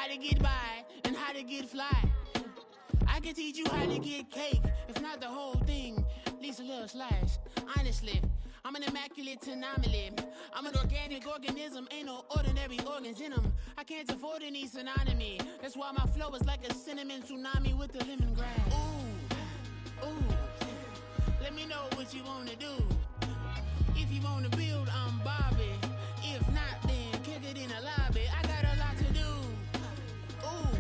how to get by and how to get fly. I can teach you how to get cake, if not the whole thing, at least a little slice. Honestly, I'm an immaculate anomaly. I'm an organic organism, ain't no ordinary organs in them. I can't afford any synonymy. That's why my flow is like a cinnamon tsunami with the lemongrass. Ooh, ooh, let me know what you wanna do. If you wanna build, I'm Bobby. If not, then kick it in the lobby. I got a lot to do. Ooh,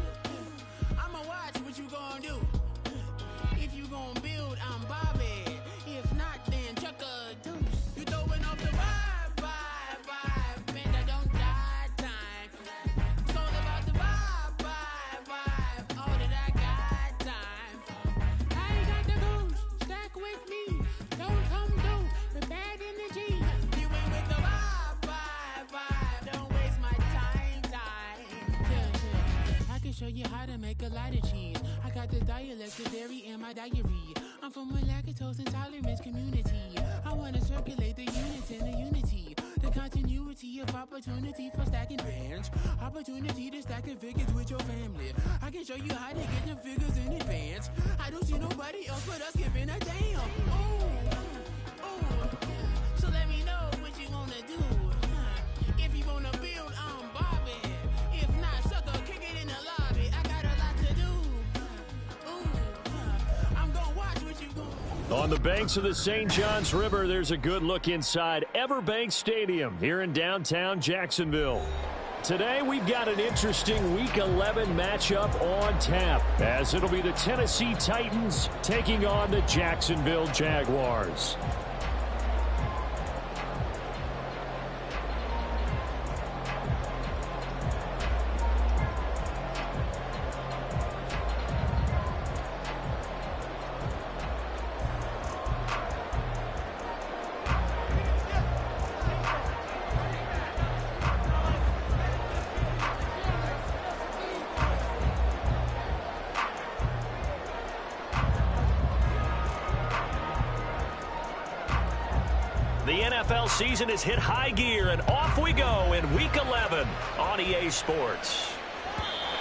I'ma watch what you gonna do. If you gonna build, I'm Bobby. If not, then chuck a deuce. You throwing off the vibe, man, I don't die time. It's all about the vibe, all that I got time. I ain't got the goose, stack with me. Don't come through with bad energy. You ain't with the vibe, don't waste my time. Yeah, I can show you how to make a lot of cheese. I got the dialect, the dairy in my diary. I'm from a lactose intolerance community. I wanna circulate the units and the unity. The continuity of opportunity for stacking bands. Opportunity to stack the figures with your family. I can show you how to get them figures in advance. I don't see nobody else but us giving a damn. Ooh, so let me know what you wanna do. If you wanna build, I'm Bobby. If not, sucker, kick it in the lobby. I got a lot to do. I'm gonna watch what you gonna do. On the banks of the St. Johns River, there's a good look inside Everbank Stadium here in downtown Jacksonville. Today, we've got an interesting Week 11 matchup on tap, as it'll be the Tennessee Titans taking on the Jacksonville Jaguars. The NFL season has hit high gear, and off we go in Week 11 on EA Sports.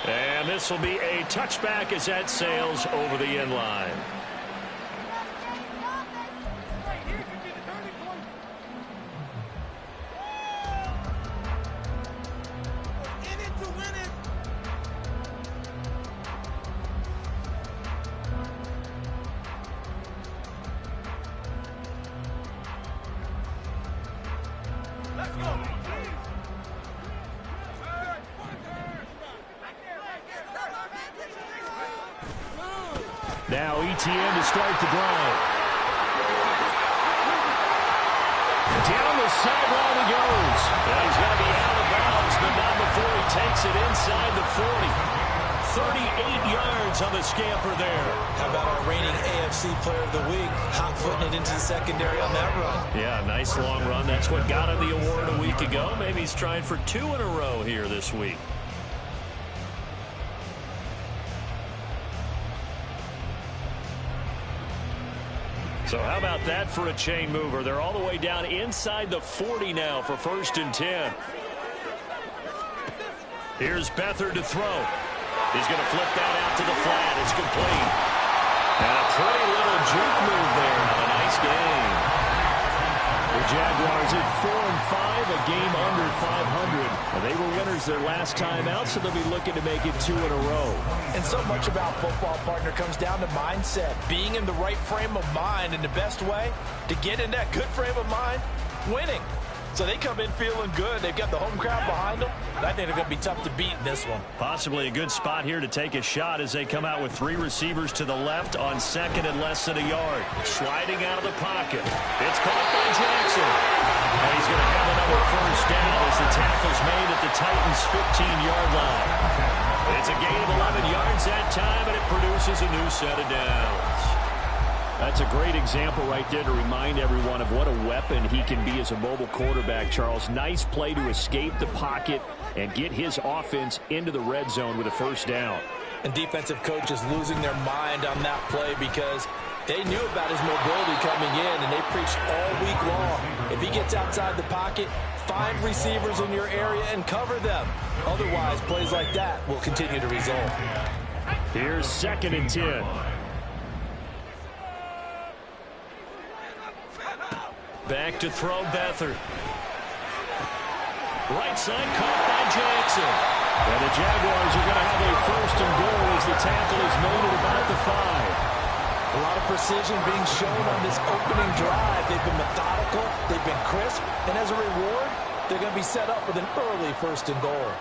And this will be a touchback as that sails over the end line. Now ETN to start the drive. Down the sideline he goes. And he's going to be out of bounds, but not before he takes it inside the 40. 38 yards on the scamper there. How about our reigning AFC Player of the Week, hot-footing it into the secondary on that run? Yeah, nice long run. That's what got him the award a week ago. Maybe he's trying for 2 in a row here this week. So how about that for a chain mover? They're all the way down inside the 40 now for 1st and 10. Here's Beathard to throw. He's going to flip that out to the flat. It's complete. And a pretty little juke move there. A nice game. The Jaguars at 4-5, a game under 500. They were winners their last time out, so they'll be looking to make it 2 in a row. And so much about football, partner, comes down to mindset. Being in the right frame of mind, and the best way to get in that good frame of mind, winning. So they come in feeling good. They've got the home crowd behind them. I think they're going to be tough to beat in this one. Possibly a good spot here to take a shot as they come out with 3 receivers to the left on 2nd and less than a yard. Sliding out of the pocket. It's caught by Jackson. And he's going to have another 1st down as the tackle's made at the Titans' 15-yard line. It's a gain of 11 yards that time, and it produces a new set of downs. That's a great example right there to remind everyone of what a weapon he can be as a mobile quarterback, Charles. Nice play to escape the pocket and get his offense into the red zone with a 1st down. And defensive coaches losing their mind on that play because they knew about his mobility coming in, and they preached all week long. If he gets outside the pocket, Find receivers in your area and cover them. Otherwise, plays like that will continue to result. Here's 2nd and 10. Back to throw Beathard. Right side caught by Jackson. And the Jaguars are going to have a 1st and goal as the tackle is made at about the 5. A lot of precision being shown on this opening drive. They've been methodical, they've been crisp, and as a reward, they're going to be set up with an early 1st and goal.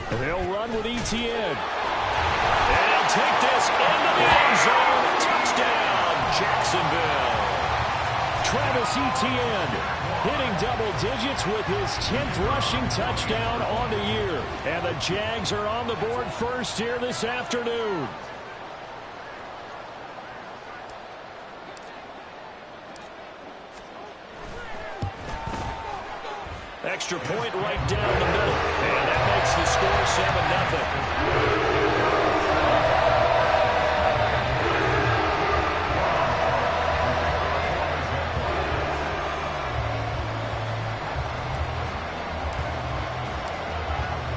And they'll run with Etienne. And he'll take this into the end zone. Touchdown, Jacksonville. Travis Etienne hitting double digits with his 10th rushing touchdown on the year. And the Jags are on the board first here this afternoon. Extra point right down the middle. And that makes the score 7-0.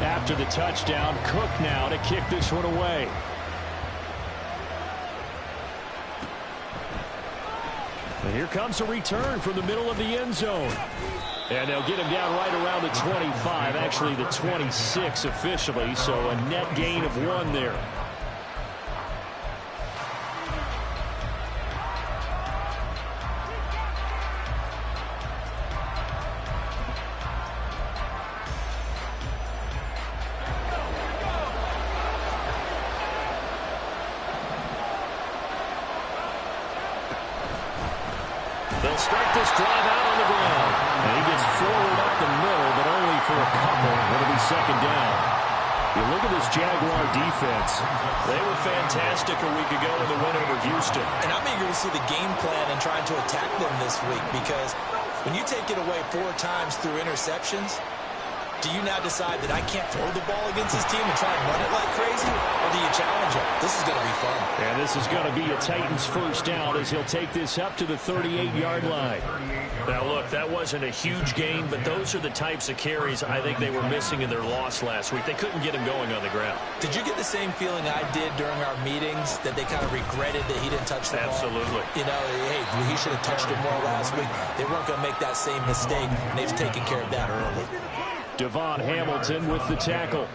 After the touchdown, Cook now to kick this one away. And here comes a return from the middle of the end zone. And they'll get him down right around the 25, actually the 26 officially, so a net gain of 1 there. They'll start this drive out on the ground. And he gets forward up the middle, but only for a couple. It'll be 2nd down. You look at this Jaguar defense. They were fantastic a week ago in the win over Houston. And I'm eager to see the game plan and trying to attack them this week, because when you take it away 4 times through interceptions, do you now decide that I can't throw the ball against this team and try and run it like crazy? Or do you challenge them? This is going to be fun. And this is going to be a Titans 1st down as he'll take this up to the 38-yard line. Now, look, that wasn't a huge gain, but those are the types of carries I think they were missing in their loss last week. They couldn't get him going on the ground. Did you get the same feeling I did during our meetings, that they kind of regretted that he didn't touch the ball? Absolutely. You know, hey, he should have touched it more last week. They weren't going to make that same mistake, and they've taken care of that early. Devon Hamilton with the tackle.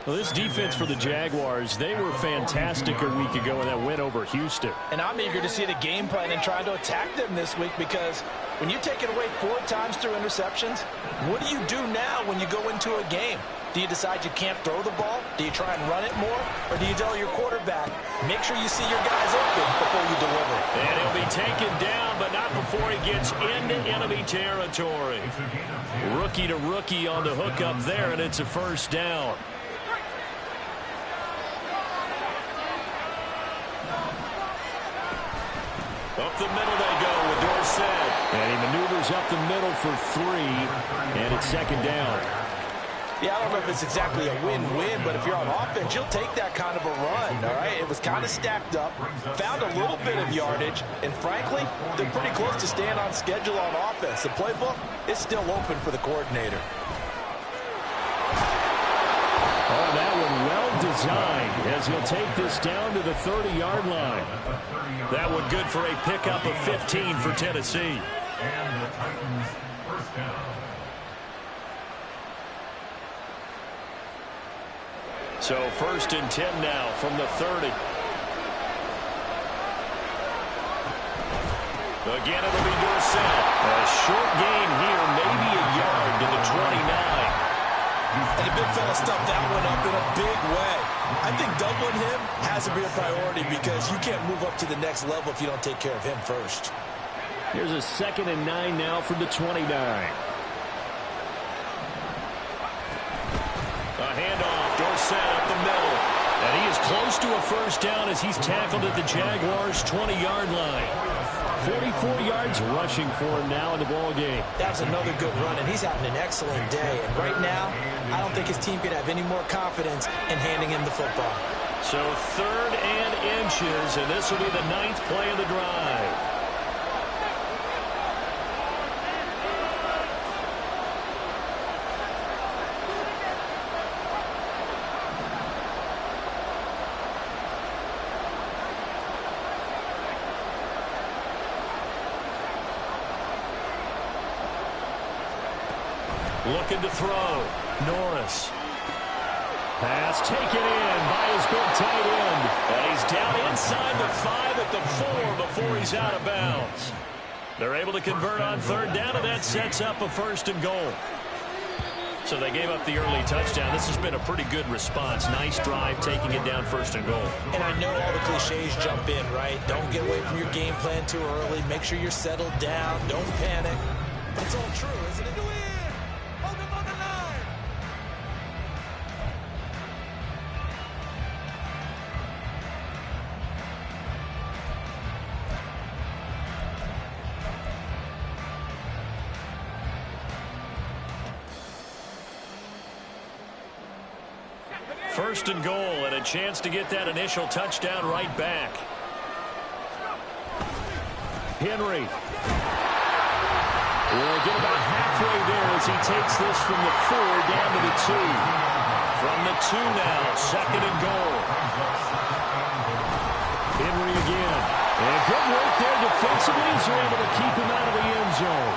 Well, this defense for the Jaguars, they were fantastic a week ago in that win over Houston. And I'm eager to see the game plan and trying to attack them this week, because when you take it away 4 times through interceptions, what do you do now when you go into a game? Do you decide you can't throw the ball? Do you try and run it more? Or do you tell your quarterback, make sure you see your guys open before you deliver? And he'll be taken down, but not before he gets into enemy territory. Rookie to rookie on the hookup there, and it's a 1st down. Up the middle they go with Dorsett. And he maneuvers up the middle for 3, and it's 2nd down. Yeah, I don't know if it's exactly a win-win, but if you're on offense, you'll take that kind of a run, all right? It was kind of stacked up, found a little bit of yardage, and frankly, they're pretty close to staying on schedule on offense. The playbook is still open for the coordinator. Oh, that one well designed as he'll take this down to the 30-yard line. That one good for a pickup of 15 for Tennessee. And the Titans 1st down. So 1st and 10 now from the 30. Again, it'll be Dorsett. A short gain here, maybe a yard to the 29. And the big fella stuffed that one up in a big way. I think doubling him has to be a priority, because you can't move up to the next level if you don't take care of him first. Here's a 2nd and 9 now from the 29. A handoff, Dorsett up the middle. And he is close to a 1st down as he's tackled at the Jaguars' 20-yard line. 44 yards rushing for him now in the ball game. That was another good run, and he's having an excellent day. And right now, I don't think his team can have any more confidence in handing him the football. So 3rd and inches, and this will be the 9th play of the drive. Looking to throw. Norris. Pass taken in by his big tight end. And he's down inside the 5 at the 4 before he's out of bounds. They're able to convert on third down, and that sets up a 1st and goal. So they gave up the early touchdown. This has been a pretty good response. Nice drive, taking it down 1st and goal. And I know all the cliches jump in, right? Don't get away from your game plan too early. Make sure you're settled down. Don't panic. That's all true, isn't it? First and goal, and a chance to get that initial touchdown right back. Henry. We'll get about halfway there as he takes this from the 4 down to the 2. From the 2 now, 2nd and goal. Henry again. And good work there defensively as they're able to keep him out of the end zone.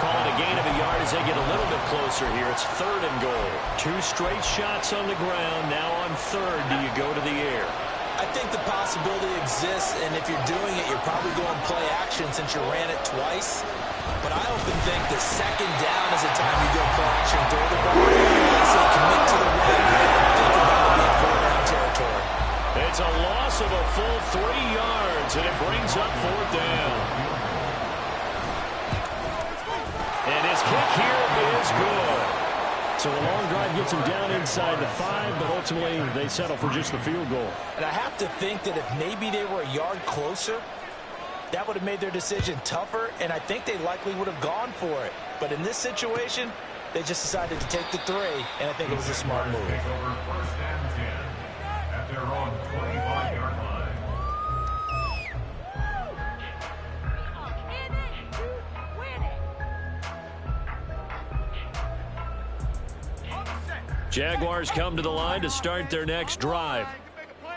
Call it a gain of a yard as they get a little bit closer here. It's 3rd and goal. 2 straight shots on the ground. Now on 3rd, do you go to the air? I think the possibility exists, and if you're doing it, you're probably going play action since you ran it twice. But I often think the 2nd down is the time you go play action and throw the ball. I say commit to the run and think about it being 4th down territory. It's a loss of a full 3 yards, and it brings up 4th down. And his kick here is good. So a long drive gets him down inside the 5, but ultimately they settle for just the field goal. And I have to think that if maybe they were a yard closer, that would have made their decision tougher, and I think they likely would have gone for it. But in this situation, they just decided to take the 3, and I think it was a smart move. Take over 1st and 10 at their own 25-yard line. Jaguars come to the line to start their next drive.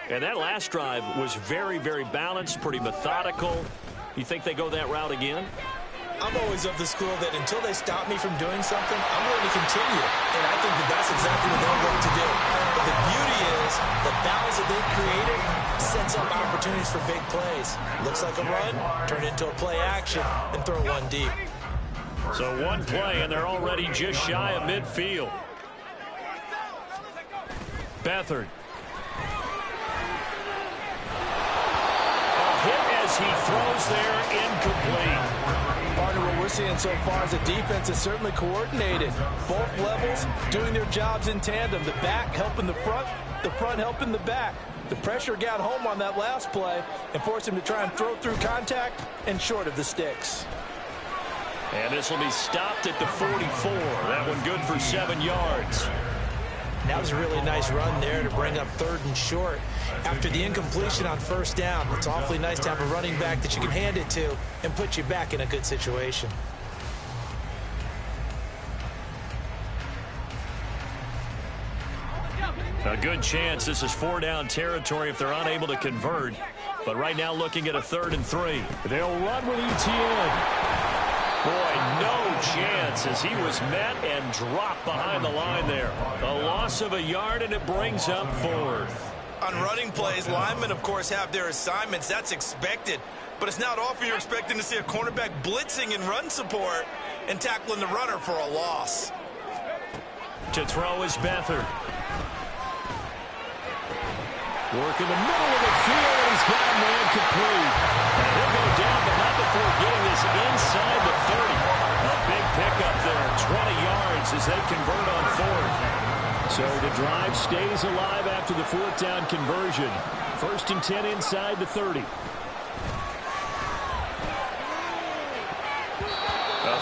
And that last drive was very, very balanced, pretty methodical. You think they go that route again? I'm always of the school that until they stop me from doing something, I'm going to continue. And I think that that's exactly what they're going to do. But the beauty is the balance that they've created sets up opportunities for big plays. Looks like a run, turn it into a play action, and throw one deep. So one play, and they're already just shy of midfield. Beathard. A hit as he throws there, incomplete. Partner, what we're seeing so far is the defense is certainly coordinated. Both levels doing their jobs in tandem. The back helping the front helping the back. The pressure got home on that last play and forced him to try and throw through contact and short of the sticks. And this will be stopped at the 44. That one good for 7 yards. That was a really nice run there to bring up 3rd and short. After the incompletion on 1st down, it's awfully nice to have a running back that you can hand it to and put you back in a good situation. A good chance this is 4 down territory if they're unable to convert. But right now looking at a 3rd and 3. They'll run with ETN. Boy, no chance as he was met and dropped behind the line there. A loss of a yard, and it brings up 4th. On running plays, linemen, of course, have their assignments. That's expected. But it's not often you're expecting to see a cornerback blitzing in run support and tackling the runner for a loss. To throw is Beathard. Work in the middle of the field, and he's got him incomplete. And he'll go down, but not before getting this inside the 30. A big pickup there, 20 yards as they convert on 4th. So the drive stays alive after the 4th down conversion. 1st and 10 inside the 30. A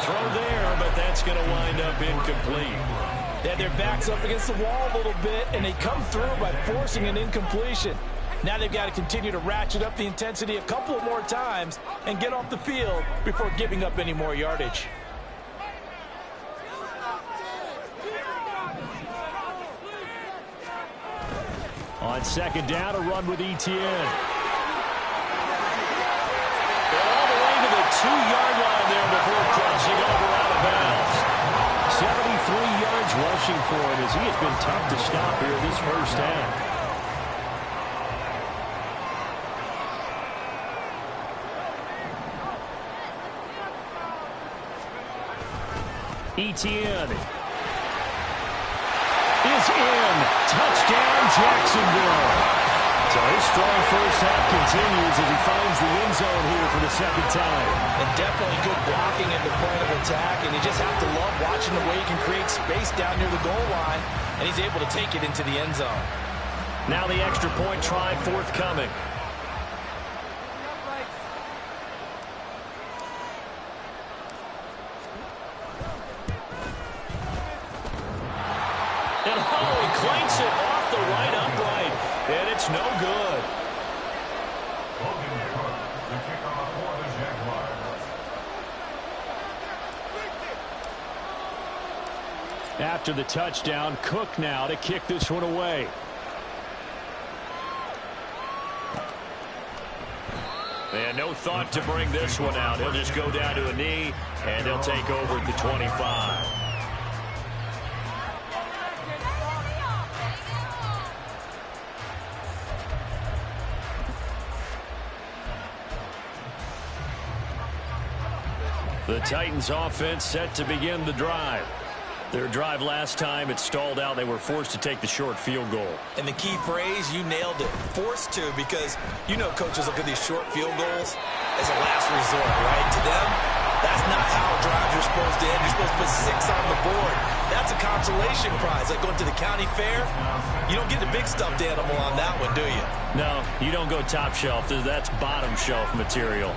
throw there, but that's going to wind up incomplete. They had their backs up against the wall a little bit, and they come through by forcing an incompletion. Now they've got to continue to ratchet up the intensity a couple of more times and get off the field before giving up any more yardage. On 2nd down, a run with ETN. All the way to the 2-yard line there before crossing over out of bounds. 73 rushing for him as he has been tough to stop here this first half. Etienne is in. Touchdown, Jacksonville. So his strong first half continues as he finds the end zone here for the second time. And definitely good blocking at the point of attack, and you just have to love watching the way he can create space down near the goal line, and he's able to take it into the end zone. Now the extra point try forthcoming. And he clanks it off the right upright, and it's no good. The kickoff for the Jaguars. After the touchdown, Cook now to kick this one away. And no thought to bring this one out. He'll just go down to a knee, and they'll take over at the 25. The Titans offense set to begin the drive. Their drive last time, it stalled out. They were forced to take the short field goal. And the key phrase, you nailed it, forced to, because you know coaches look at these short field goals as a last resort, right? To them, that's not how drives are supposed to end. You're supposed to put 6 on the board. That's a consolation prize. Like going to the county fair, you don't get the big stuffed animal on that one, do you? No, you don't go top shelf. That's bottom shelf material.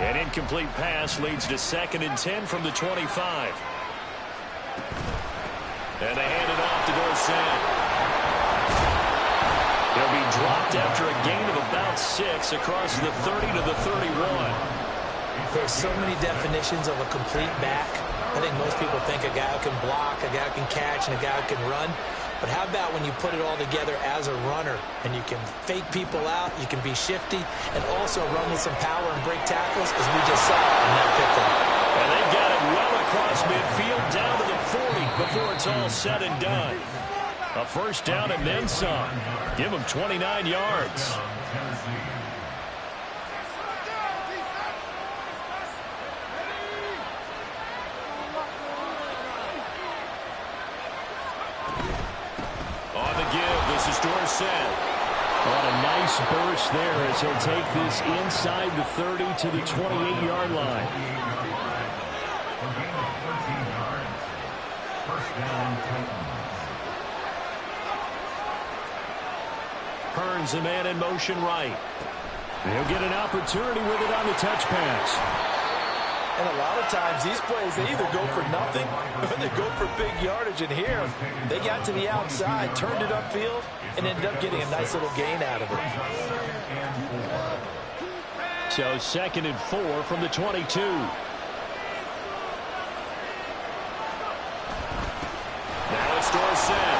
An incomplete pass leads to 2nd and 10 from the 25. And they hand it off to Dorsett. He'll be dropped after a gain of about 6 across the 30 to the 31. There's so many definitions of a complete back. I think most people think a guy who can block, a guy who can catch, and a guy who can run. But how about when you put it all together as a runner and you can fake people out, you can be shifty, and also run with some power and break tackles, as we just saw in that pickup. And they've got it well across midfield down to the 40 before it's all said and done. A first down and then some. Give them 29 yards. On the give, this is Dorsett. On a nice burst there as he'll take this inside the 30 to the 28-yard line. A gain of 13 yards. First down, Titans. Hearns a man in motion right. He'll get an opportunity with it on the touch pass. And a lot of times these plays, they either go for nothing or they go for big yardage. And here, they got to the outside, turned it upfield, and ended up getting a nice little gain out of it. So 2nd and 4 from the 22. Now it's Dorsett.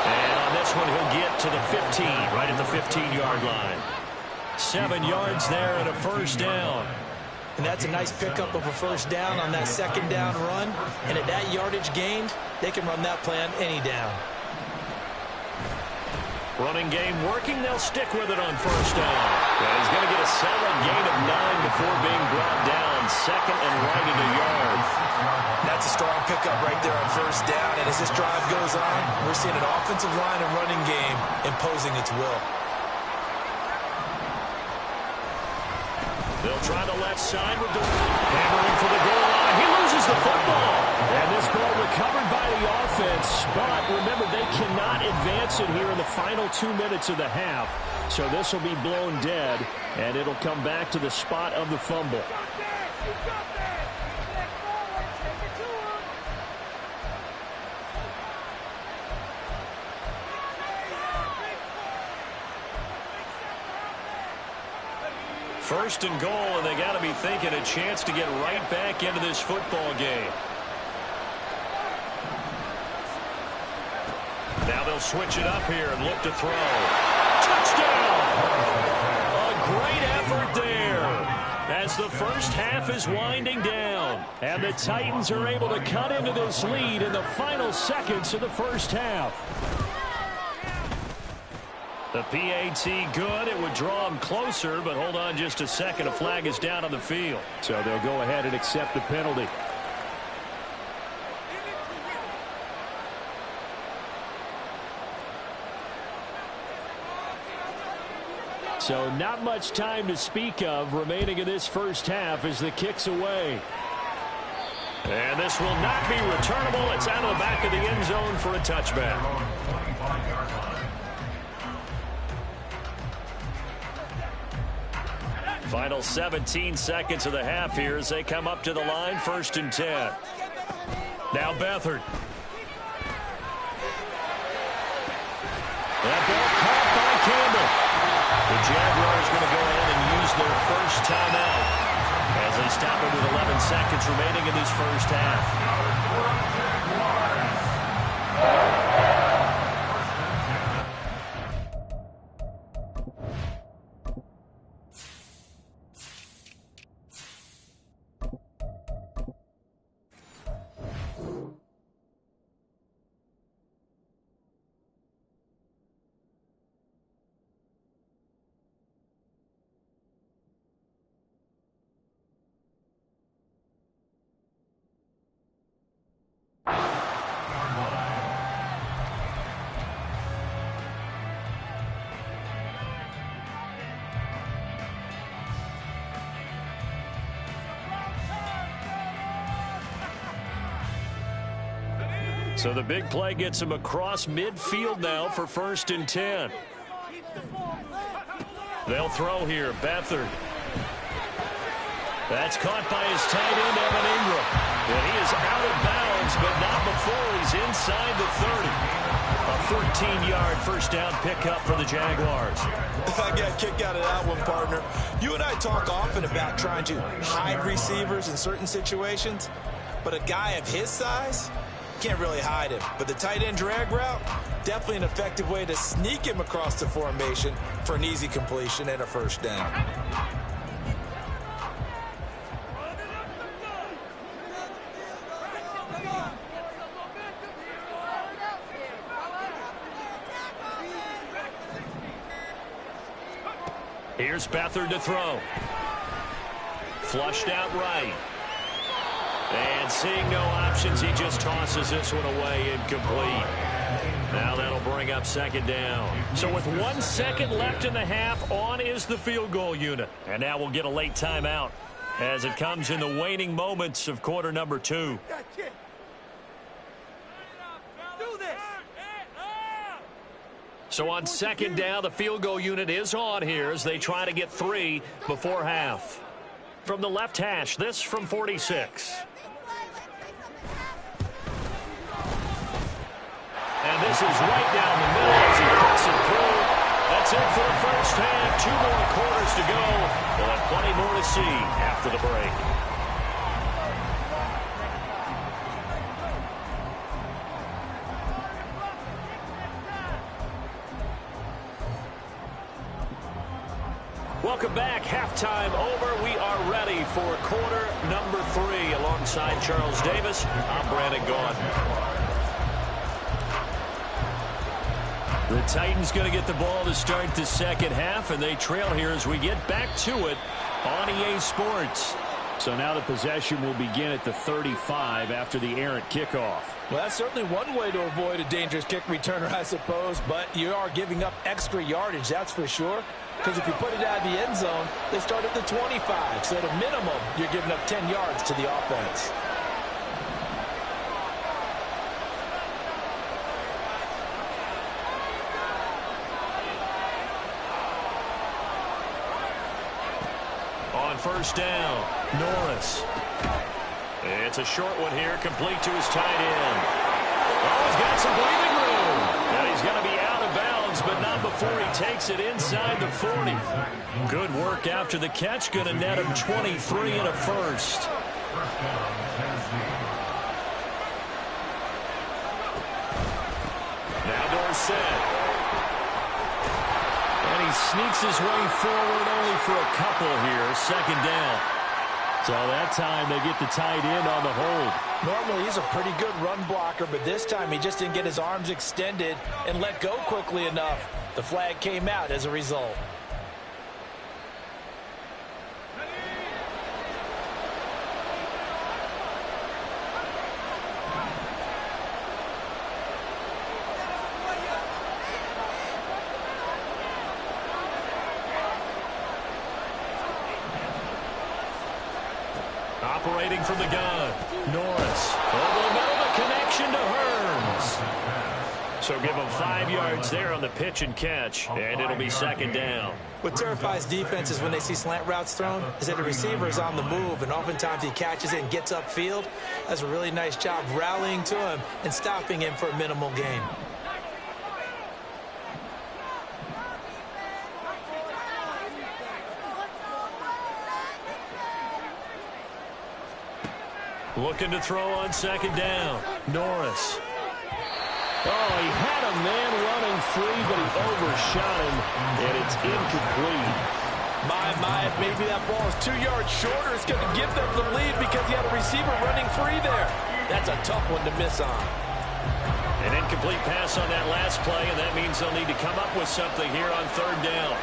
And on this one, he'll get to the 15, right at the 15-yard line. 7 yards there and a first down. And that's a nice pickup of a first down on that second down run. And at that yardage gained, they can run that play on any down. Running game working. They'll stick with it on first down. And he's going to get a solid gain of 9 before being brought down. 2nd and right at a yard. That's a strong pickup right there on first down. And as this drive goes on, we're seeing an offensive line and running game imposing its will. They'll try the left side with the hammering for the goal line. He loses the football. And this ball recovered by the offense. But remember, they cannot advance it here in the final 2 minutes of the half. So this will be blown dead, and it'll come back to the spot of the fumble. First and goal, and they got to be thinking a chance to get right back into this football game. Now they'll switch it up here and look to throw. Touchdown! A great effort there as as the first half is winding down. And the Titans are able to cut into this lead in the final seconds of the first half. The PAT good. It would draw them closer, but hold on just a second. A flag is down on the field. So they'll go ahead and accept the penalty. So not much time to speak of remaining in this first half as the kick's away. And this will not be returnable. It's out of the back of the end zone for a touchback. Final 17 seconds of the half here as they come up to the line, 1st and 10. Now Beathard. That ball caught by Campbell. The Jaguars going to go ahead and use their first timeout as they stop it with 11 seconds remaining in this first half. So the big play gets him across midfield now for 1st and 10. They'll throw here. Beathard. That's caught by his tight end, Evan Ingram. And he is out of bounds, but not before he's inside the 30. A 14-yard first down pickup for the Jaguars. I got a kick out of that one, partner. You and I talk often about trying to hide receivers in certain situations, but a guy of his size can't really hide him. But the tight end drag route, definitely an effective way to sneak him across the formation for an easy completion and a first down. Here's Beathard to throw. Flushed out right. And seeing no options, he just tosses this one away, incomplete. Now that'll bring up 2nd down. So with 1 second left in the half, on is the field goal unit. And now we'll get a late timeout as it comes in the waning moments of quarter number 2. So on 2nd down, the field goal unit is on here as they try to get 3 before half. From the left hash, this from 46. And this is right down the middle as he cuts it through. That's it for the first half. 2 more quarters to go. We'll have plenty more to see after the break. Welcome back. Halftime over. We are ready for quarter number 3. Alongside Charles Davis, I'm Brandon Gaudin. The Titans going to get the ball to start the second half, and they trail here as we get back to it on EA Sports. So now the possession will begin at the 35 after the errant kickoff. Well, that's certainly one way to avoid a dangerous kick returner, I suppose, but you are giving up extra yardage, that's for sure. Because if you put it out of the end zone, they start at the 25. So at a minimum, you're giving up 10 yards to the offense. On 1st down, Norris. It's a short one here, complete to his tight end. Oh, he's got some breathing room. Now he's going to be out of bounds, but not before he takes it inside the 40. Good work after the catch, going to net him 23 and a first. Now Dorsett. And he sneaks his way forward only for a couple here. 2nd down. So that time they get the tight end on the hold. Normally he's a pretty good run blocker, but this time he just didn't get his arms extended and let go quickly enough. The flag came out as a result. Operating from the gun, Norris. Over the middle, the connection to Hearns. So give him 5 yards there on the pitch and catch, and it'll be second down. What terrifies defenses when they see slant routes thrown is that the receiver is on the move, and oftentimes he catches it and gets upfield. Does a really nice job rallying to him and stopping him for a minimal gain. Looking to throw on second down. Norris. Oh, he had a man running free, but he overshot him, and it's incomplete. Maybe that ball is 2 yards shorter. It's going to give them the lead because he had a receiver running free there. That's a tough one to miss on. An incomplete pass on that last play, and that means they'll need to come up with something here on third down.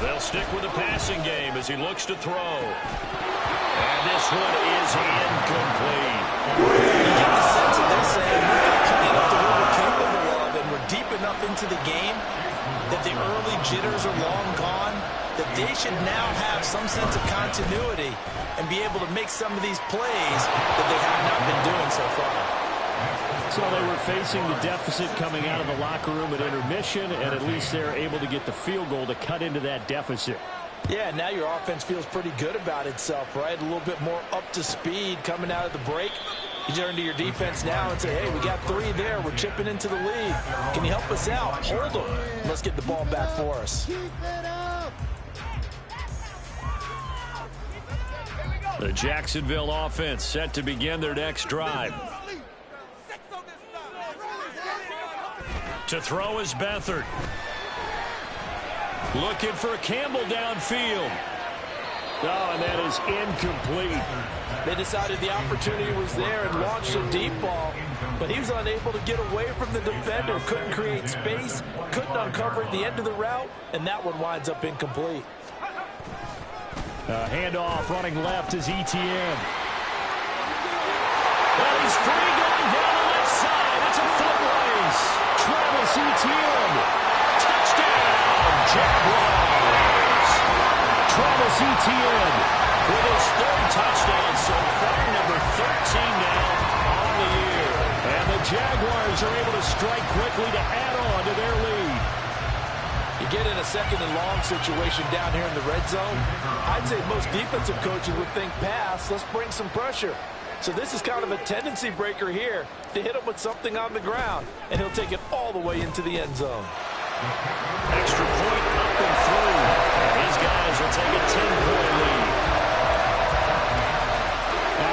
They'll stick with the passing game as he looks to throw. And this one is incomplete. You get the sense that they're saying we're playing up to what we're capable of, and we're deep enough into the game that the early jitters are long gone, that they should now have some sense of continuity and be able to make some of these plays that they have not been doing so far. So they were facing the deficit coming out of the locker room at intermission, and at least they're able to get the field goal to cut into that deficit. Yeah, now your offense feels pretty good about itself, right? A little bit more up to speed coming out of the break. You turn to your defense now and say, hey, we got 3 there. We're chipping into the lead. Can you help us out? Hold them. Let's get the ball back for us. The Jacksonville offense set to begin their next drive. To throw is Beathard. Looking for Campbell downfield. Oh, and that is incomplete. They decided the opportunity was there and launched a deep ball, but he was unable to get away from the defender, couldn't create space, couldn't uncover at the end of the route, and that one winds up incomplete. Handoff running left is ETN. Well, he's free going down the left side. It's a foot race. Travis Etienne. Touchdown, Jaguars. Travis Etienne with his 3rd touchdown so far, number 13 now on the year. And the Jaguars are able to strike quickly to add on to their lead. You get in a 2nd and long situation down here in the red zone, I'd say most defensive coaches would think pass, let's bring some pressure. So this is kind of a tendency breaker here to hit him with something on the ground, and he'll take it all the way into the end zone. Extra point up and through. And these guys will take a 10-point lead.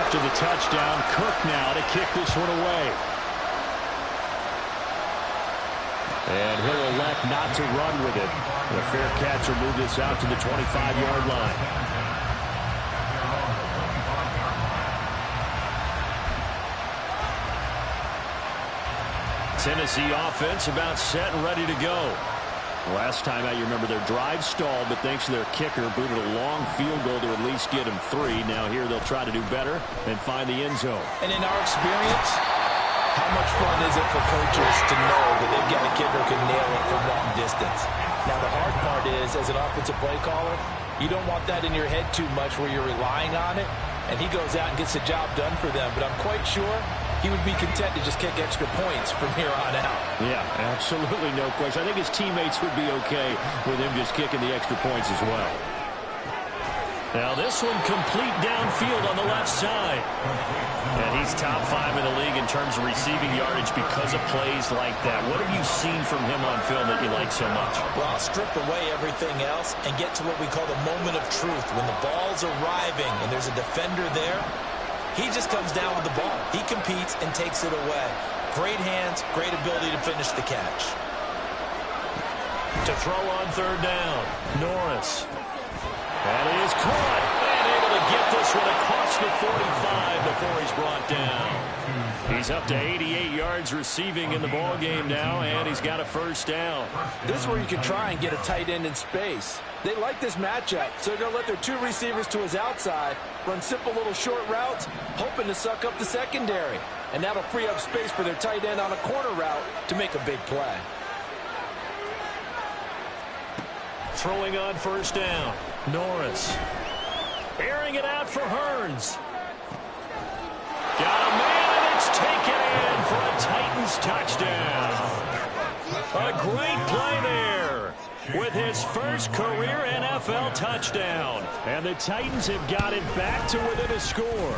After the touchdown, Cook now to kick this one away. And he'll elect not to run with it. The fair catch will move this out to the 25-yard line. Tennessee offense about set and ready to go. Last time out, you remember their drive stalled, but thanks to their kicker, booted a long field goal to at least get them 3. Now here they'll try to do better and find the end zone. And in our experience, how much fun is it for coaches to know that they've got a kicker who can nail it from long distance? Now the hard part is, as an offensive play caller, you don't want that in your head too much where you're relying on it, and he goes out and gets the job done for them. But I'm quite sure he would be content to just kick extra points from here on out. Yeah, absolutely no question. I think his teammates would be okay with him just kicking the extra points as well. Now this one complete downfield on the left side. And he's top 5 in the league in terms of receiving yardage because of plays like that. What have you seen from him on film that you like so much? Well, I'll strip away everything else and get to what we call the moment of truth. When the ball's arriving and there's a defender there, he just comes down with the ball. He competes and takes it away. Great hands, great ability to finish the catch. To throw on third down, Norris. And he is caught and able to get this one across the 45 before he's brought down. He's up to 88 yards receiving in the ballgame now, and he's got a first down. This is where you can try and get a tight end in space. They like this matchup, so they're going to let their two receivers to his outside run simple little short routes, hoping to suck up the secondary. And that'll free up space for their tight end on a corner route to make a big play. Throwing on first down, Norris. Airing it out for Hearns. Got a man, and it's taken in for a Titans touchdown. A great play there with his first career NFL touchdown. And the Titans have got it back to within a score.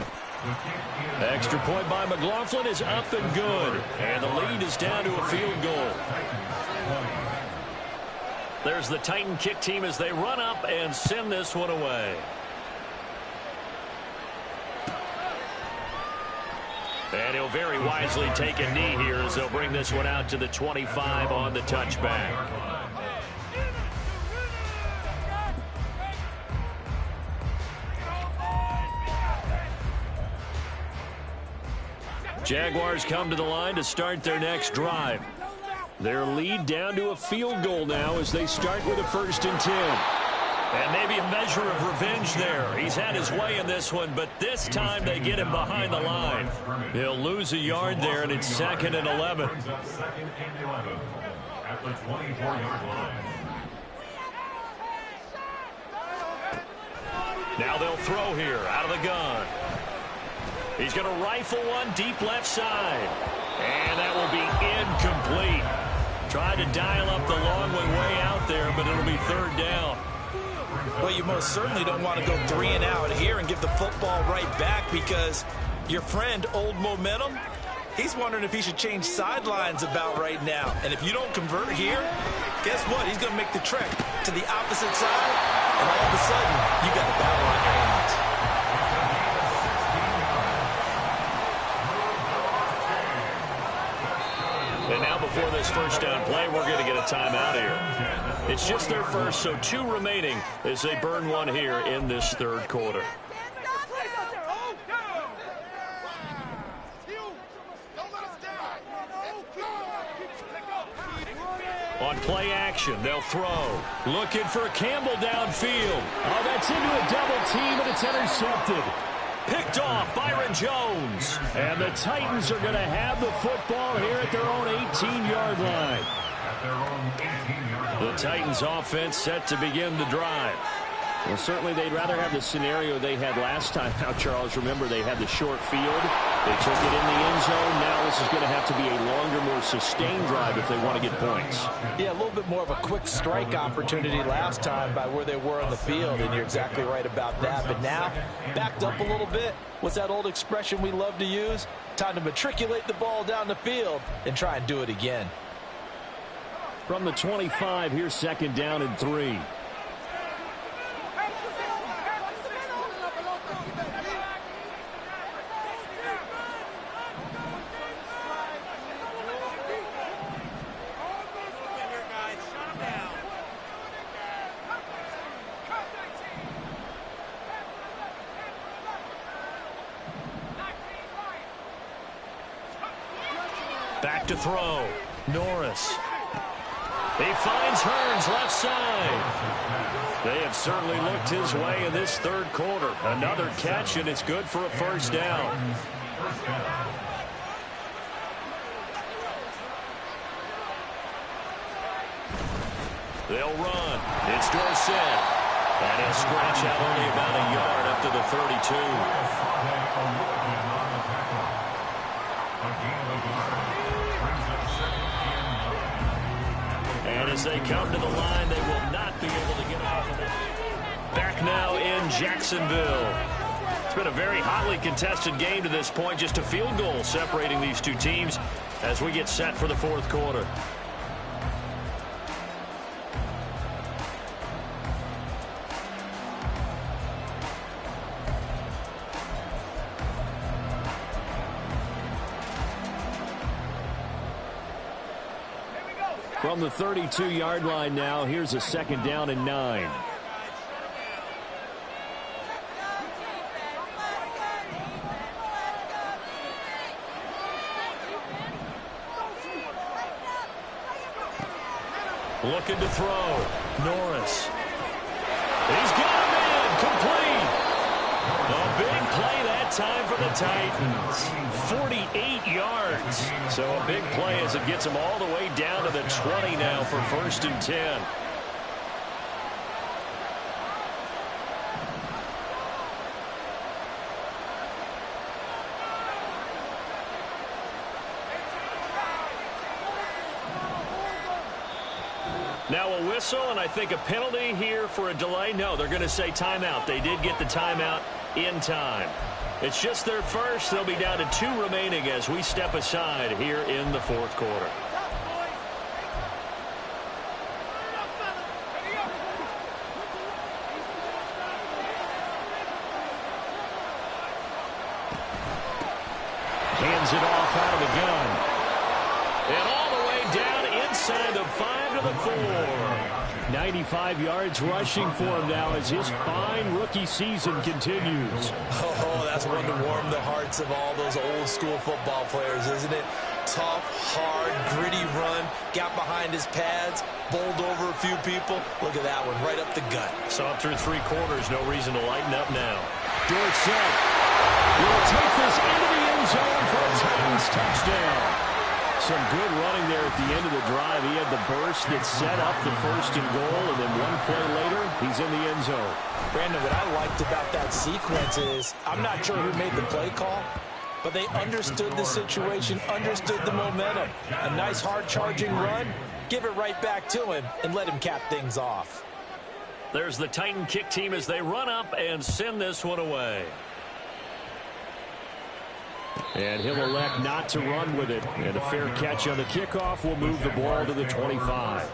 Extra point by McLaughlin is up and good. And the lead is down to a field goal. There's the Titan kick team as they run up and send this one away. And he'll very wisely take a knee here as they'll bring this one out to the 25 on the touchback. Jaguars come to the line to start their next drive. Their lead down to a field goal now as they start with a 1st and 10. And maybe a measure of revenge there. He's had his way in this one, but this time they get him behind the line. He'll lose a yard there, and it's 2nd and 11. At the 24-yard line. Now they'll throw here out of the gun. He's going to rifle one deep left side. And that will be incomplete. Tried to dial up the long one way out there, but it'll be 3rd down. Well, you most certainly don't want to go 3 and out here and give the football right back because your friend, Old Momentum, he's wondering if he should change sidelines about right now. And if you don't convert here, guess what? He's going to make the trek to the opposite side, and all of a sudden, you got a battle on your hands. And now before this first down play, we're going to get a timeout here. It's just their first, so 2 remaining as they burn one here in this 3rd quarter. On play action, they'll throw. Looking for Campbell downfield. Oh, that's into a double team, and it's intercepted. Picked off Byron Jones. And the Titans are going to have the football here at their own 18-yard line. The Titans offense set to begin the drive. Well, certainly they'd rather have the scenario they had last time. Now, Charles, remember they had the short field. They took it in the end zone. Now this is going to have to be a longer, more sustained drive if they want to get points. Yeah, a little bit more of a quick strike opportunity last time by where they were on the field, and you're exactly right about that. But now, backed up a little bit. What's that old expression we love to use? Time to matriculate the ball down the field and try and do it again. From the 25, here's 2nd down and 3. Back to throw. Norris. He finds Hearns left side. They have certainly looked his way in this 3rd quarter. Another catch, and it's good for a 1st down. They'll run. It's Dorsett. And he'll scratch out only about a yard up to the 32. And as they come to the line, they will not be able to get off of it. Back now in Jacksonville. It's been a very hotly contested game to this point. Just a field goal separating these two teams as we get set for the 4th quarter. From the 32-yard line now, here's a 2nd down and 9. Looking to throw. Norris. He's got him in. Complete. A big play that time for the Titans. 48 yards. So a big play as it gets them all the way down to the 20 now for 1st and 10. Now a whistle, and I think a penalty here for a delay. No, they're going to say timeout. They did get the timeout in time. It's just their first. They'll be down to 2 remaining as we step aside here in the 4th quarter. Hands it off out of the gun. And all the way down inside the 5 to the 4. 95 yards rushing for him now as his fine rookie season continues. Oh, that's one to warm the hearts of all those old school football players, isn't it? Tough, hard, gritty run, got behind his pads, bowled over a few people. Look at that one, right up the gut. Saw him through 3 quarters, no reason to lighten up now. Dorsett will take this into the end zone for a Titans touchdown. Some good running there at the end of the drive. He had the burst that set up the 1st and goal, and then one play later, he's in the end zone. Brandon, what I liked about that sequence is, I'm not sure who made the play call, but they understood the situation, understood the momentum. A nice hard charging run, give it right back to him, and let him cap things off. There's the Titan kick team as they run up and send this one away. And he'll elect not to run with it. And a fair catch on the kickoff will move the ball to the 25.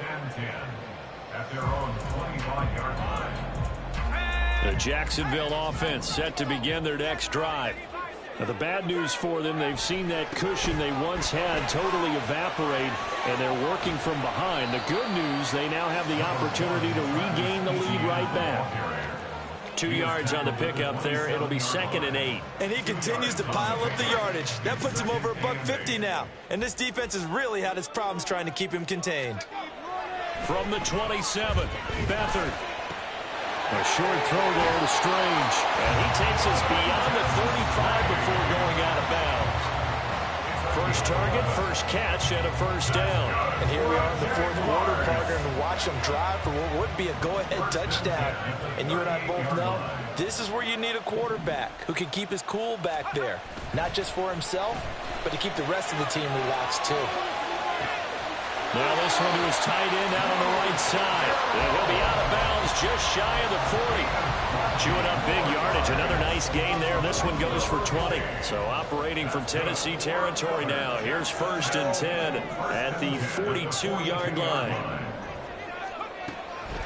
At their own 25-yard line. The Jacksonville offense set to begin their next drive. Now, the bad news for them, they've seen that cushion they once had totally evaporate, and they're working from behind. The good news, they now have the opportunity to regain the lead right back. 2 yards on the pickup there. It'll be 2nd and 8. And he continues to pile up the yardage. That puts him over $150 now. And this defense has really had its problems trying to keep him contained. From the 27, Beathard. A short throw there to Strange. And he takes us beyond the 35 before going out of bounds. First target, first catch, and a 1st down. And here we are in the 4th quarter, partner, and watch them drive for what would be a go-ahead touchdown. And you and I both know this is where you need a quarterback who can keep his cool back there. Not just for himself, but to keep the rest of the team relaxed too. Now this one to his tight end out on the right side. And he'll be out of bounds just shy of the 40. Chewing up big yardage. Another nice gain there. This one goes for 20. So operating from Tennessee territory now. Here's 1st and 10 at the 42-yard line.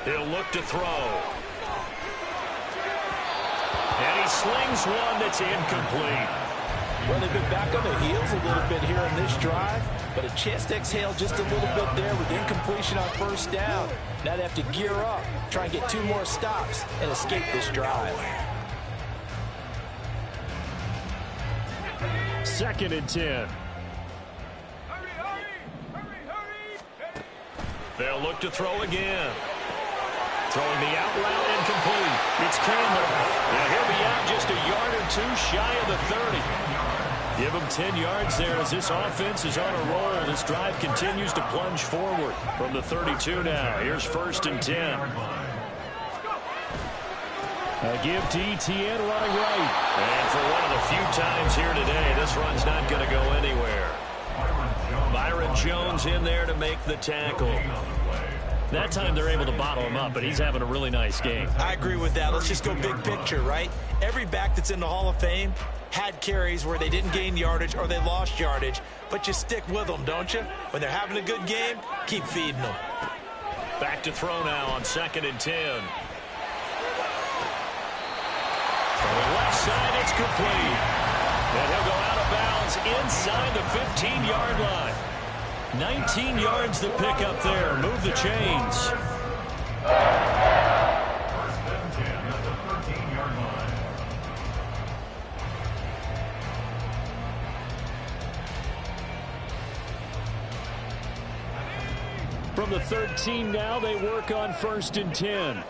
He'll look to throw. And he slings one that's incomplete. Well, they've been back on their heels a little bit here on this drive, but a chance to exhale just a little bit there with incompletion on 1st down. Now they have to gear up, try and get 2 more stops, and escape this drive. 2nd and 10. They'll look to throw again. Throwing the out route incomplete. It's Campbell. Now he'll be out just a yard or 2 shy of the 30. Give him 10 yards there as this offense is on a roll. This drive continues to plunge forward from the 32 now. Here's 1st and 10. A give to Etienne running right. And for one of the few times here today, this run's not going to go anywhere. Byron Jones in there to make the tackle. That time they're able to bottle him up, but he's having a really nice game. I agree with that. Let's just go big picture, right? Every back that's in the Hall of Fame had carries where they didn't gain yardage or they lost yardage, but you stick with them, don't you? When they're having a good game, keep feeding them. Back to throw now on 2nd and 10. From the left side, it's complete. And he'll go out of bounds inside the 15-yard line. 19 yards to pick up there. Move the chains. First and 10 at the 13-yard line. From the 13 now, they work on 1st and 10.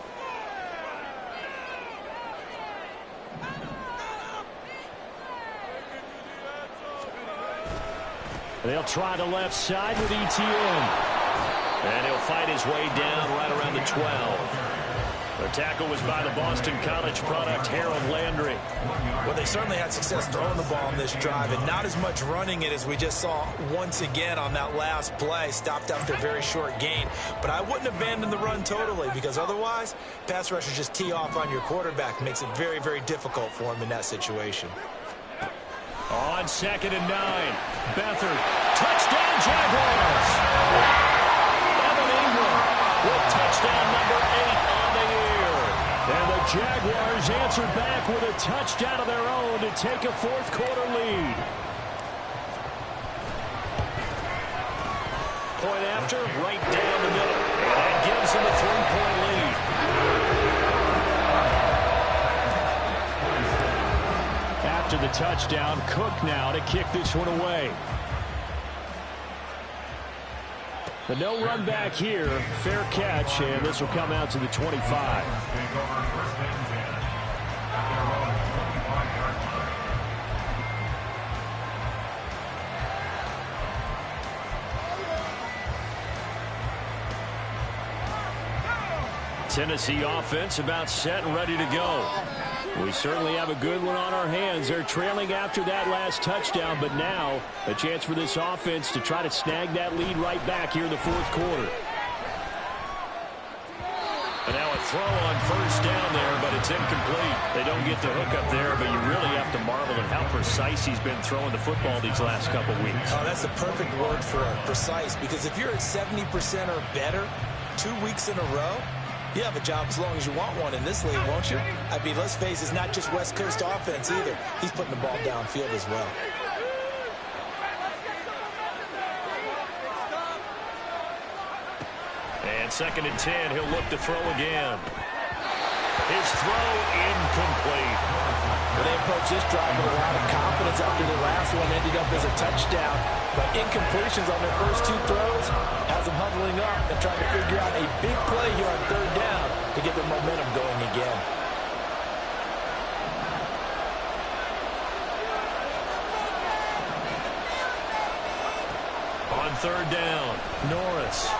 They'll try the left side with ETN. And he'll fight his way down right around the 12. The tackle was by the Boston College product, Harold Landry. Well, they certainly had success throwing the ball on this drive, and not as much running it as we just saw once again on that last play. Stopped after a very short gain. But I wouldn't abandon the run totally, because otherwise, pass rushers just tee off on your quarterback. Makes it very, very difficult for him in that situation. On 2nd and 9, Beathard, touchdown Jaguars! Evan Ingram with touchdown number 8 on the year. And the Jaguars answered back with a touchdown of their own to take a 4th quarter lead. Point after, right down the middle. And that gives them a 3-point lead. After the touchdown, Cook now to kick this one away. The no run back here, fair catch, and this will come out to the 25. Take over 1st and 10 at their own 25-yard line. Tennessee offense about set and ready to go. We certainly have a good one on our hands. They're trailing after that last touchdown, but now a chance for this offense to try to snag that lead right back here in the 4th quarter. And now a throw on 1st down there, but it's incomplete. They don't get the hook up there, but you really have to marvel at how precise he's been throwing the football these last couple weeks. Oh, that's the perfect word for it, precise, because if you're at 70% or better 2 weeks in a row, you have a job as long as you want one in this league, won't you? I mean, let's face it, it's not just West Coast offense either. He's putting the ball downfield as well. And 2nd and 10, he'll look to throw again. His throw incomplete. Well, they approach this drive with a lot of confidence after the last one ended up as a touchdown. But incompletions on their first 2 throws has them huddling up and trying to figure out a big play here on 3rd down to get their momentum going again. On 3rd down, Norris.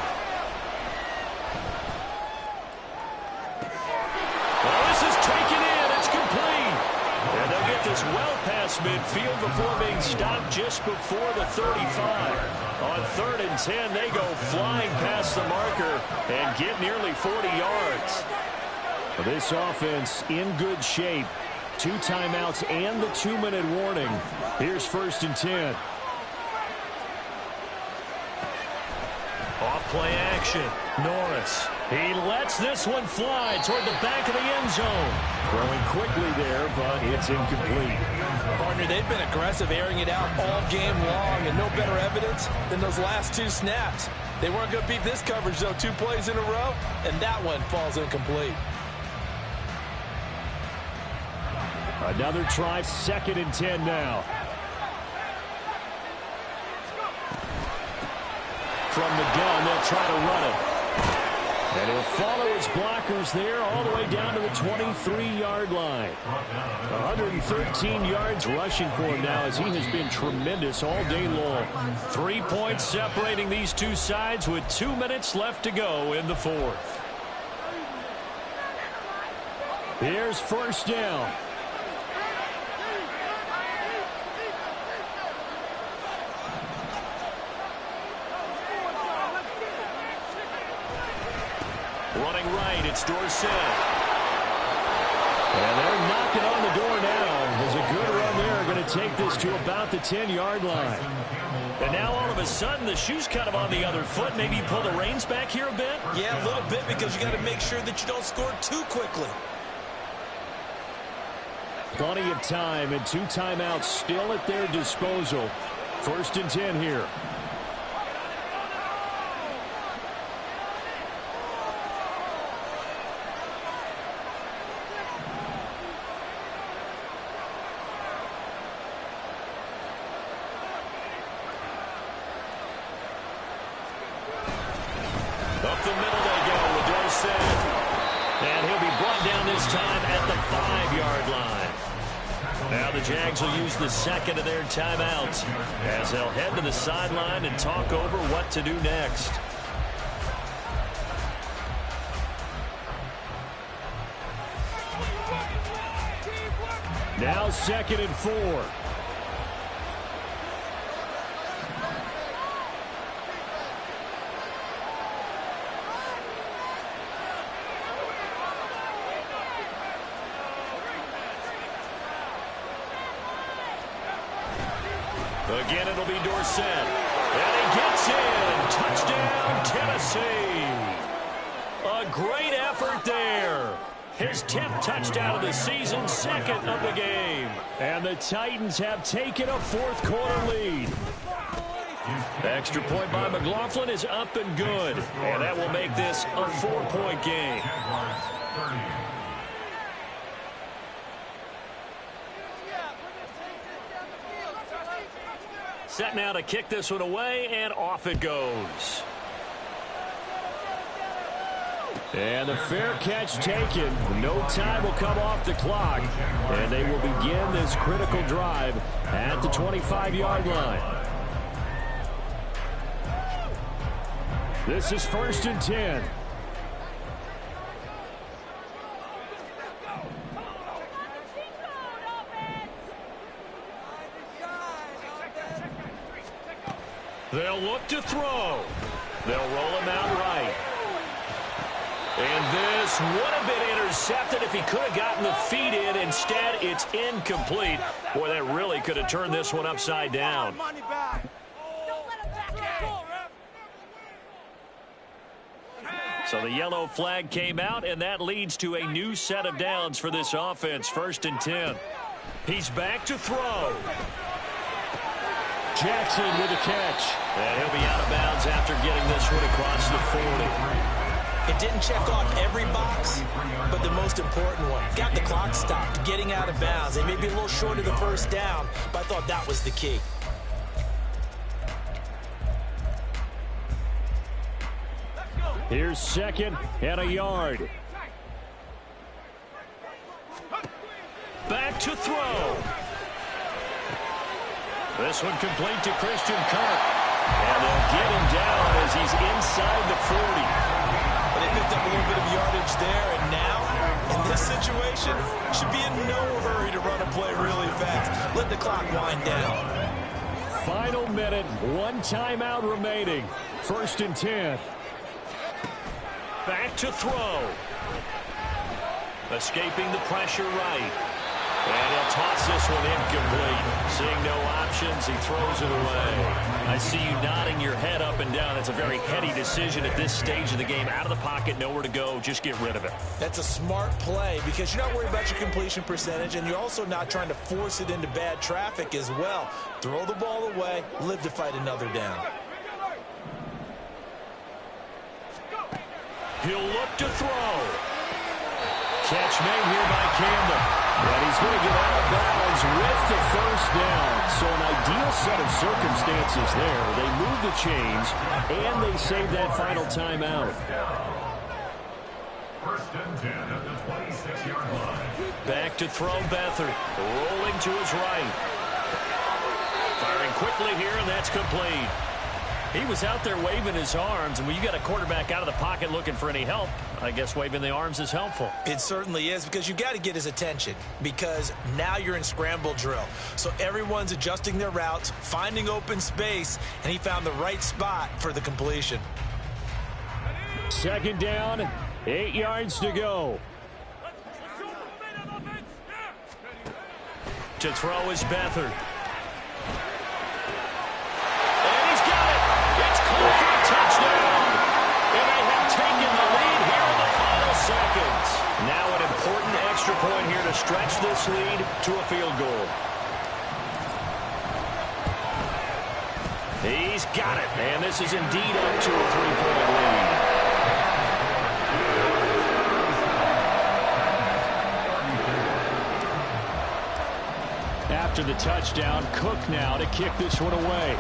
Well, this is taken in. It's complete. And they'll get this well past midfield before being stopped just before the 35. On 3rd and 10, they go flying past the marker and get nearly 40 yards. This offense in good shape. 2 timeouts and the 2-minute warning. Here's 1st and 10. Off play action. Norris. He lets this one fly toward the back of the end zone. Throwing quickly there, but it's incomplete. Partner, they've been aggressive, airing it out all game long, and no better evidence than those last 2 snaps. They weren't going to beat this coverage, though, 2 plays in a row, and that one falls incomplete. Another try, 2nd and 10 now. From the gun, they'll try to run it. And he'll follow his blockers there all the way down to the 23-yard line. 113 yards rushing for him now as he has been tremendous all day long. 3 points separating these 2 sides with 2 minutes left to go in the 4th. Here's 1st down. Running right, it's Dorsett. And they're knocking on the door now. There's a good run there. Going to take this to about the 10-yard line. And now all of a sudden the shoe's kind of on the other foot. Maybe you pull the reins back here a bit? Yeah, a little bit, because you got to make sure that you don't score too quickly. Plenty of time and 2 timeouts still at their disposal. 1st and 10 here. the middle they go with Dorsett. And he'll be brought down this time at the 5-yard line. Now the Jags will use the second of their timeouts as they'll head to the sideline and talk over what to do next. Now 2nd and 4. Again, it'll be Dorsett. And he gets in. Touchdown, Tennessee. A great effort there. His 10th touchdown of the season, 2nd of the game. And the Titans have taken a 4th quarter lead. The extra point by McLaughlin is up and good. And that will make this a 4-point game. Set now to kick this one away, and off it goes. And the fair catch taken. No time will come off the clock. And they will begin this critical drive at the 25-yard line. This is 1st and 10. They'll look to throw. They'll roll him out right. And this would have been intercepted if he could have gotten the feet in. Instead, it's incomplete. Boy, that really could have turned this one upside down. So the yellow flag came out, and that leads to a new set of downs for this offense. 1st and 10. He's back to throw. Jackson with a catch. And he'll be out of bounds after getting this one across the 40. It didn't check off every box, but the most important one. Got the clock stopped, getting out of bounds. They may be a little short of the 1st down, but I thought that was the key. Here's 2nd and a yard. Back to throw. This one complete to Christian Kirk. And they'll get him down as he's inside the 40. Well, they picked up a little bit of yardage there, and now, in this situation, should be in no hurry to run a play really fast. Let the clock wind down. Final minute, 1 timeout remaining. 1st and 10. Back to throw. Escaping the pressure right. And he'll toss this one incomplete. Seeing no options, he throws it away. I see you nodding your head up and down. That's a very heady decision at this stage of the game. Out of the pocket, nowhere to go. Just get rid of it. That's a smart play because you're not worried about your completion percentage, and you're also not trying to force it into bad traffic as well. Throw the ball away, live to fight another down. He'll look to throw. Catch made here by Campbell. And he's going to get out of bounds with the 1st down. So an ideal set of circumstances there. They move the chains, and they save that final timeout. 1st and 10 at the 26-yard line. Back to throw Beathard. Rolling to his right. Firing quickly here, and that's complete. He was out there waving his arms, and when you got a quarterback out of the pocket looking for any help, I guess waving the arms is helpful. It certainly is, because you got to get his attention, because now you're in scramble drill. So everyone's adjusting their routes, finding open space, and he found the right spot for the completion. 2nd down, 8 yards to go. To throw is Beathard. Touchdown! And they have taken the lead here in the final seconds. Now an important extra point here to stretch this lead to a field goal. He's got it, and this is indeed up to a 3-point lead. After the touchdown, Cook now to kick this one away.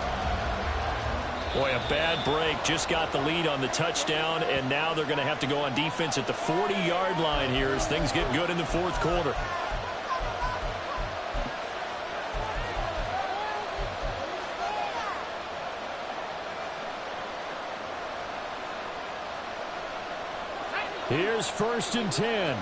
Boy, a bad break. Just got the lead on the touchdown, and now they're going to have to go on defense at the 40-yard line here as things get good in the fourth quarter. Here's 1st and 10.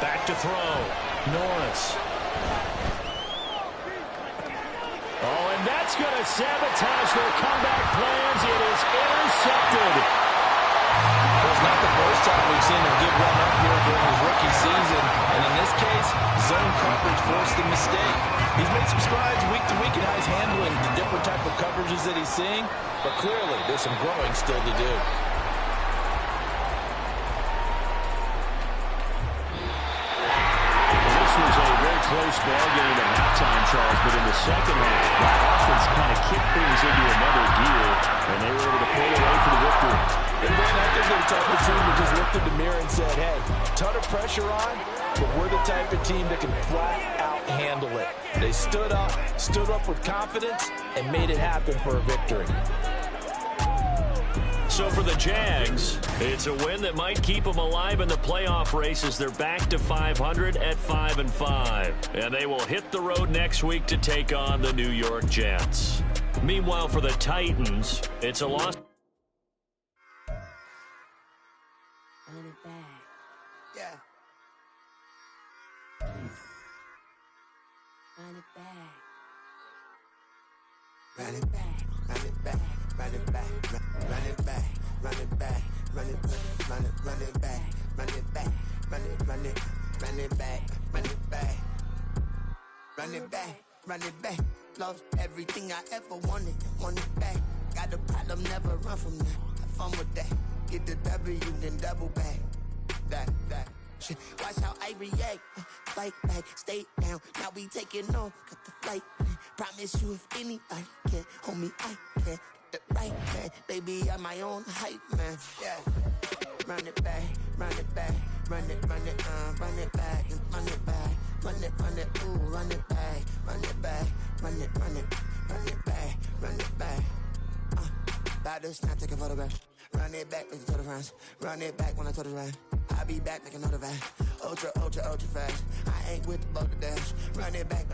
Back to throw. Norris. Oh, and that's going to sabotage their comeback plans. It is intercepted. Well, it's not the first time we've seen him give one up here during his rookie season. And in this case, zone coverage forced the mistake. He's made some strides week to week in how he's handling the different type of coverages that he's seeing. But clearly, there's some growing still to do. Close ball game at halftime, Charles, but in the second half, that offense kind of kicked things into another gear, and they were able to pull away for the victory. And then I think they're the type of team that just looked in the mirror and said, hey, ton of pressure on, but we're the type of team that can flat out handle it. They stood up with confidence, and made it happen for a victory. So for the Jags, it's a win that might keep them alive in the playoff race as they're back to 500 at 5-5. And they will hit the road next week to take on the New York Jets. Meanwhile, for the Titans, it's a loss. Run it back. Yeah. Run it back. Run it back. Run it back. Run it back. Run it back. Run it back. Run it back. Run it back. Run it back. Run it back. Run it back. Run it back. Run it back. Lost everything I ever wanted. Want it back. Got a problem, never run from that. Have fun with that. Get the W, then double back. That. Shit. Watch how I react. Fight back, stay down. Now we taking off. Got the flight. Promise you if anybody can, homie, I can. Get the right man. Baby, I'm my own hype man. Yeah. Run it back, run it back. Run it back, run it back. Run it, ooh, run it back. Run it back, run it back. Run it back. About to snap, take a photograph. Run it back, make it to the friends. Run it back when I told it right. I'll be back, make another back. Ultra fast. I ain't with the boat to dash. Run it back,